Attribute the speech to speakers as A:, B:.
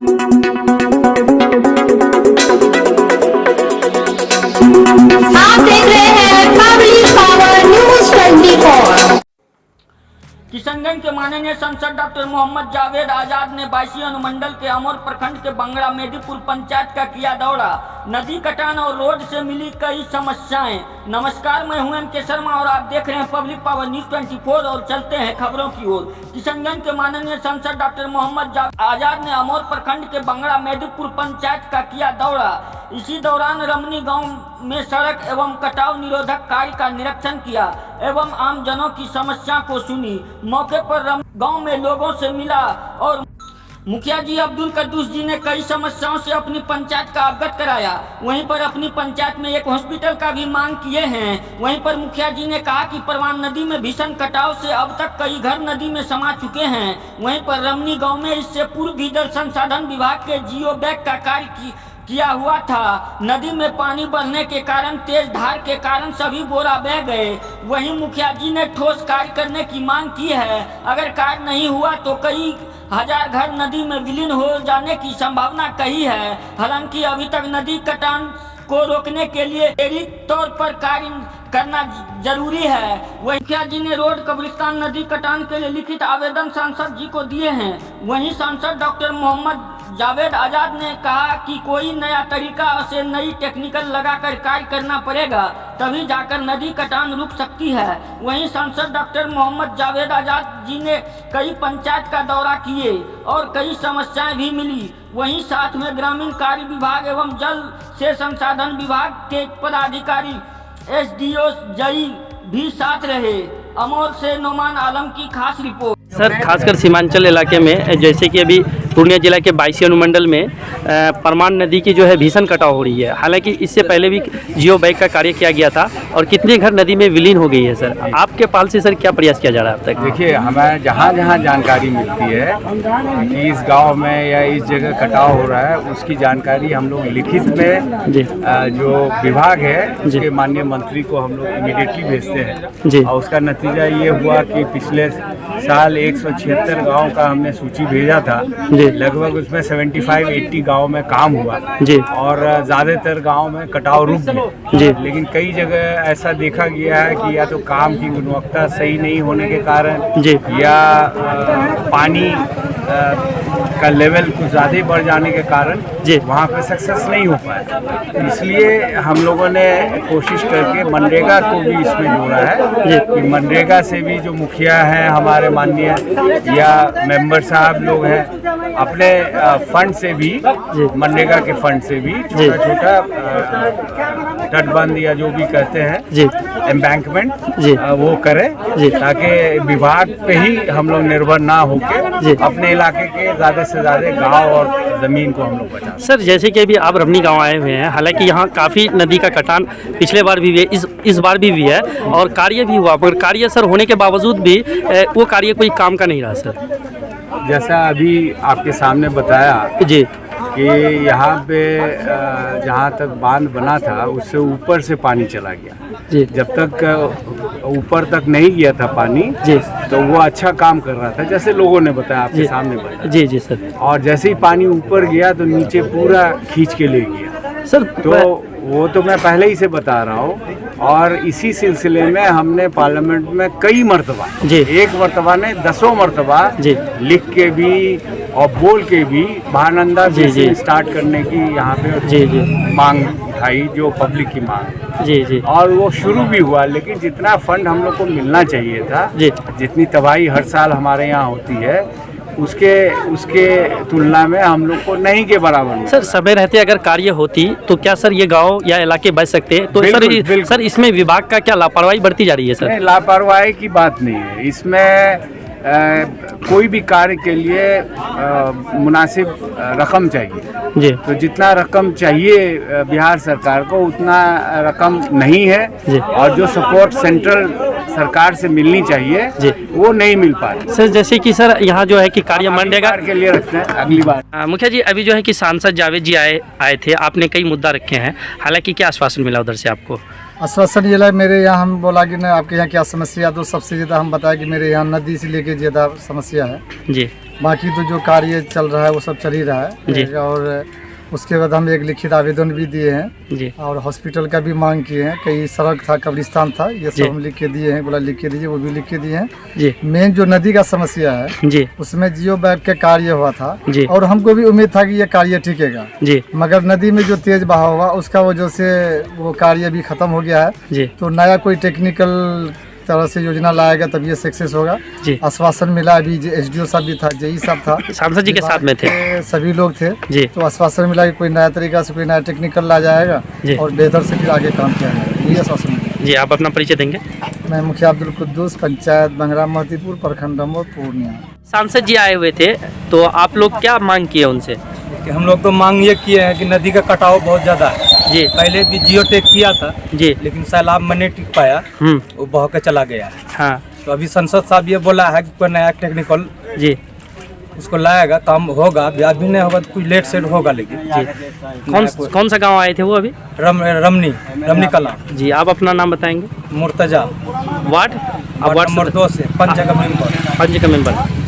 A: आप देख रहे हैं पब्लिक पावर न्यूज 24।
B: किशनगंज के माननीय सांसद डॉक्टर मोहम्मद जावेद आजाद ने बायसी अनुमंडल के अमोर प्रखंड के बंगड़ा मेदीपुर पंचायत का किया दौरा। नदी कटान और रोड से मिली कई समस्याएं। नमस्कार, मैं हूं एम.के. शर्मा और आप देख रहे हैं पब्लिक पावर न्यूज 24 और चलते हैं खबरों की ओर। किशनगंज के माननीय सांसद डॉक्टर मोहम्मद जावेद आजाद ने अमोर प्रखंड के बंगड़ा मेदीपुर पंचायत का किया दौरा। इसी दौरान रमनी गाँव में सड़क एवं कटाव निरोधक कार्य का निरीक्षण किया एवं आमजनों की समस्या को सुनी। मौके पर गांव में लोगों से मिला और मुखिया जी अब्दुल कद्दूस जी ने कई समस्याओं से अपनी पंचायत का अवगत कराया। वहीं पर अपनी पंचायत में एक हॉस्पिटल का भी मांग किए हैं। वहीं पर मुखिया जी ने कहा कि परवान नदी में भीषण कटाव से अब तक कई घर नदी में समा चुके हैं। वहीं पर रमनी गांव में इससे पूर्व भी जल संसाधन विभाग के जियो बैग का कार्य किया हुआ था। नदी में पानी बढ़ने के कारण तेज धार के कारण सभी बोरा बह गए। वहीं मुखिया जी ने ठोस कार्य करने की मांग की है। अगर कार्य नहीं हुआ तो कई हजार घर नदी में विलीन हो जाने की संभावना कही है। हालांकि अभी तक नदी कटान को रोकने के लिए प्रेरित तौर पर कार्य करना जरूरी है। वहीं मुखिया जी ने रोड कब्रिस्तान नदी कटान के लिए लिखित आवेदन सांसद जी को दिए हैं। वहीं सांसद डॉक्टर मोहम्मद जावेद आजाद ने कहा कि कोई नया तरीका से नई टेक्निकल लगाकर कार्य करना पड़ेगा, तभी जाकर नदी कटान रुक सकती है। वहीं सांसद डॉक्टर मोहम्मद जावेद आजाद जी ने कई पंचायत का दौरा किए और कई समस्याएं भी मिली। वहीं साथ में ग्रामीण कार्य विभाग एवं जल से संसाधन विभाग के पदाधिकारी एसडीओ जई भी साथ रहे। अमोर से नोमान आलम की खास रिपोर्ट।
C: सर, खासकर सीमांचल इलाके में जैसे कि अभी पूर्णिया जिला के बायसी अनुमंडल में परमान नदी की जो है भीषण कटाव हो रही है। हालांकि इससे पहले भी जियो बैग का कार्य किया गया था और कितने घर नदी में विलीन हो गई है। सर, आपके पाल से सर क्या प्रयास किया जा रहा है अब तक?
D: देखिए, हमें जहाँ जहाँ जानकारी मिलती है कि इस गांव में या इस जगह कटाव हो रहा है, उसकी जानकारी हम लोग लिखित में जो विभाग है उसके माननीय मंत्री को हम लोग इमीडिएटली भेजते हैं। और उसका नतीजा ये हुआ कि पिछले साल 176 गांव का हमने सूची भेजा था। लगभग उसमें 75-80 गांव में काम हुआ और ज़्यादातर गांव में कटाव रुक गए। लेकिन कई जगह ऐसा देखा गया है कि या तो काम की गुणवत्ता सही नहीं होने के कारण या पानी का लेवल कुछ ज़्यादा बढ़ जाने के कारण वहाँ पे सक्सेस नहीं हो पाया। इसलिए हम लोगों ने कोशिश करके मनरेगा को भी इसमें जोड़ा है कि मनरेगा से भी जो मुखिया हैं हमारे माननीय या मेंबर साहब लोग हैं, अपने फंड से भी, मनरेगा के फंड से भी छोटा छोटा तटबंध या जो भी कहते हैं एम्बैंकमेंट वो करें, ताकि विभाग पे ही हम लोग निर्भर ना होके अपने इलाके के ज़्यादा से ज़्यादा गांव और ज़मीन को हम लोग बचा।
C: सर, जैसे कि अभी आप रमनी गांव आए हुए हैं, हालांकि यहाँ काफ़ी नदी का कटान पिछले बार भी है, इस बार भी है और कार्य भी हुआ, मगर कार्य सर होने के बावजूद भी वो कार्य कोई काम का नहीं रहा। सर,
D: जैसा अभी आपके सामने बताया कि यहाँ पे जहाँ तक बांध बना था उससे ऊपर से पानी चला गया। जब तक ऊपर तक नहीं गया था पानी तो वो अच्छा काम कर रहा था, जैसे लोगों ने बताया, आपके सामने बताया। जी सर। और जैसे ही पानी ऊपर गया तो नीचे पूरा खींच के ले गया सर। तो वो तो मैं पहले ही से बता रहा हूँ। और इसी सिलसिले में हमने पार्लियामेंट में कई मरतबा, एक मरतबा ने 10 मरतबा लिख के भी और बोल के भी महानंदा से स्टार्ट करने की यहाँ पे मांग उठाई, जो पब्लिक की मांग। और वो शुरू भी हुआ, लेकिन जितना फंड हम लोग को मिलना चाहिए था, जितनी तबाही हर साल हमारे यहाँ होती है, उसके तुलना में हम लोग को नहीं के बराबर।
C: सर, समय रहते अगर कार्य होती तो क्या सर ये गांव या इलाके बच सकते हैं? तो बिल्कुल, सर इसमें विभाग का क्या लापरवाही बढ़ती जा रही है? सर, नहीं,
D: लापरवाही की बात नहीं है। इसमें कोई भी कार्य के लिए मुनासिब रकम चाहिए। तो जितना रकम चाहिए बिहार सरकार को उतना रकम नहीं है, और जो सपोर्ट सेंट्रल सरकार से मिलनी चाहिए वो नहीं मिल पा रही।
C: सर, जैसे कि सर यहाँ जो है कि कार्य मनरेगा
D: के लिए रखते हैं अगली बार।
C: मुखिया जी, अभी जो है कि सांसद जावेद जी आए थे, आपने कई मुद्दा रखे हैं, हालांकि क्या आश्वासन मिला उधर से आपको?
E: आश्वासन ये लगा मेरे यहाँ, हम बोला कि ना आपके यहाँ क्या समस्या, तो सबसे ज़्यादा हम बताया कि मेरे यहाँ नदी से लेके ज़्यादा समस्या है।
C: जी
E: बाकी तो जो कार्य चल रहा है वो सब चल ही रहा
C: जी।
E: है। और उसके बाद हम एक लिखित आवेदन भी दिए हैं
C: जी
E: और हॉस्पिटल का भी मांग किए हैं। कई सड़क था, कब्रिस्तान था, ये
C: जी।
E: सब हम लिख के दिए हैं। बोला लिख के दीजिए, वो भी लिख के दिए हैं।
C: जी
E: मेन जो नदी का समस्या है
C: जी
E: उसमें जियो बैंक का कार्य हुआ था
C: जी।
E: और हमको भी उम्मीद था कि ये कार्य टिकेगा,
C: जी
E: मगर नदी में जो तेज बहाव हुआ उसका वजह से वो कार्य भी खत्म हो गया है।
C: जी
E: तो नया कोई टेक्निकल तरह से योजना लाएगा तब ये सक्सेस होगा।
C: जी।
E: आश्वासन मिला, अभी एसडीओ साहब भी था, जेई साहब था,
C: सांसद जी के साथ में थे।
E: सभी लोग थे।
C: जी
E: तो आश्वासन मिला कि कोई नया तरीका से कोई नया टेक्निकल ला जाएगा
C: जी।
E: और बेहतर से फिर आगे काम किया जाएगा, ये आश्वासन मिला।
C: जी आप अपना परिचय देंगे?
E: मैं मुखिया अब्दुल कुद्दूस, पंचायत बंगरा महतीपुर, प्रखंड रमोर, पूर्णिया।
C: सांसद जी आए हुए थे, तो आप लोग क्या मांग किए उनसे?
F: कि हम लोग तो मांग ये किए हैं कि नदी का कटाव बहुत ज़्यादा है।
C: जी
F: पहले भी जियो टेक किया था,
C: जी
F: लेकिन सैलाब में नहीं टिक पाया, वो बह के चला गया है।
C: हाँ
F: तो अभी संसद साहब ये बोला है कि कोई नया टेक्निकल
C: जी
F: उसको लाएगा, काम होगा। अभी नहीं होगा तो कुछ लेट सेट होगा, लेकिन
C: जी। कौन सा गांव आए थे वो अभी?
F: रमनी कला।
C: जी आप अपना नाम बताएंगे?
F: मुर्तजा,
C: वार्ड? आप
F: वार्ड नंबर 2 से पंच का मेंबर।
C: पंच का मेंबर।